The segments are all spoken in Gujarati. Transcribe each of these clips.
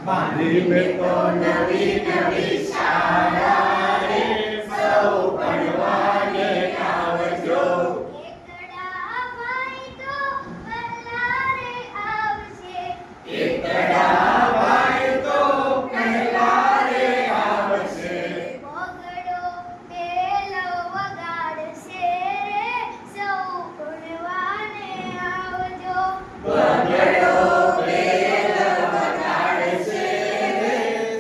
બાંધી મેં તો નવી નવી શાળા રે સૌ ભણવાને આવજો. એકડા ભાઈ તો પહેલા રે આવશે. એકડા ભાઈ તો પહેલા રે આવશે. વગડો પેલો વગાડશે રે સૌ ભણવાને આવજો. વગડો બેલ વગાડશે રે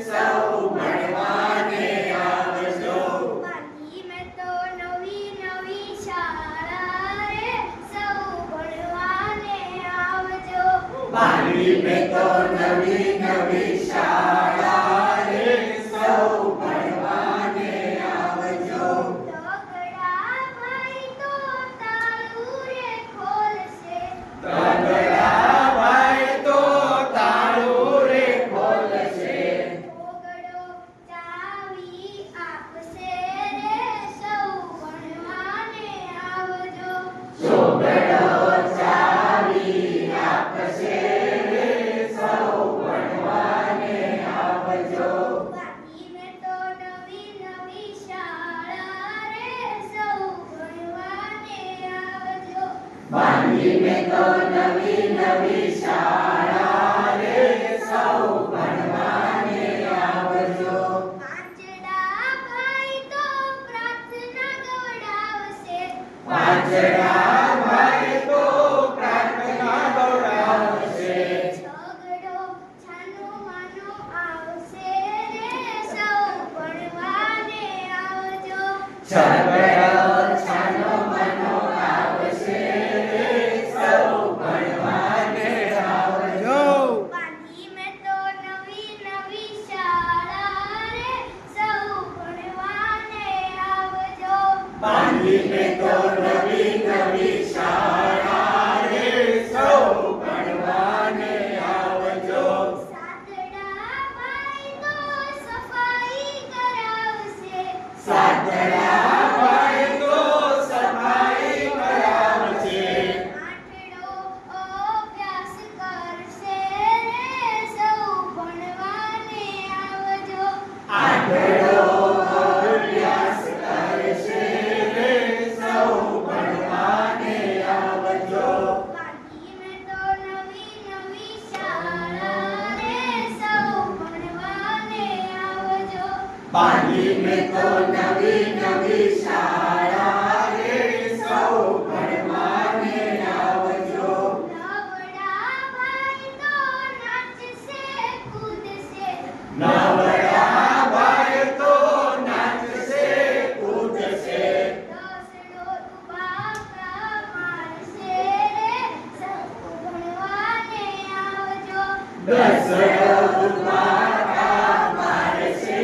સૌ ભણવાને આવજો. બાંધી મેં તો નવી નવી શાળા રે સૌ ભણવાને આવજો. બાંધી મેં તો નવી નવી શાળા રે સૌ ભણવાને આવજો. તગડા ભાઈ તો તાળું રે ખોલશે. તગડા ભાઈ તો તાળું રે ખોલશે. વગડો ચાવી આપશે રે સૌ ભણવાને આવજો. ચોગડો ચાવી આપશે રે સૌ ભણવાને આવજો. બાંધી મેં તો નવી નવી શાળા રે સૌ ભણવાને આવજો. બાંધી મેં તો નવી નવી શાળા રે સૌ ભણવાને આવજો. પાંચડા ભાઈ તો પ્રાર્થના ગવડાવશે. પાંચડા ભાઈ તો પ્રાર્થના ગૌરવશે. છગડો છાનો માનો આવશે રે સૌ ભણવાને આવજો. છગડો છાનો મનો આવશે રે સૌ ભણવાને આવજો. બાંધી મેં તો નવી નવી શાળા રે સૌ ભણવાને આવજો. બાંધી મેં તો નવી નવી શાળા રે સૌ ભણવાને આવજો. સાતડા ભાઈ તો સફાઈ કરાવશે. સાતડા ભાઈ તો સફાઈ કરાવશે. આઠડો અભ્યાસ કરશે રે સૌ ભણવાને આવજો. આઠડો અભ્યાસ કરશે રે સૌ ભણવાને આવજો. બાંધી મેં તો નવી નવી શાળા રે સૌ ભણવાને આવજો. બાંધી મેં તો નવી નવી શાળા રે સૌ ભણવાને આવજો. નવડા ભાઈ તો નાચશે કૂદશે. નવડા ભાઈ તો નાચશે કૂદશે. દસડો તુબાકરા મારશે રે સૌ ભણવાને આવજો. દસડો તુબાકા મારશે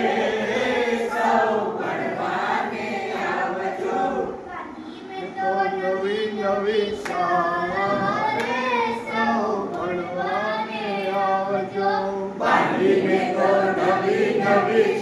રે સૌ ભણવાને આવજો. બાંધી મેં તો નવી નવી શાળા રે સૌ ભણવાને આવજો. બાંધી મેં તો નવી નવી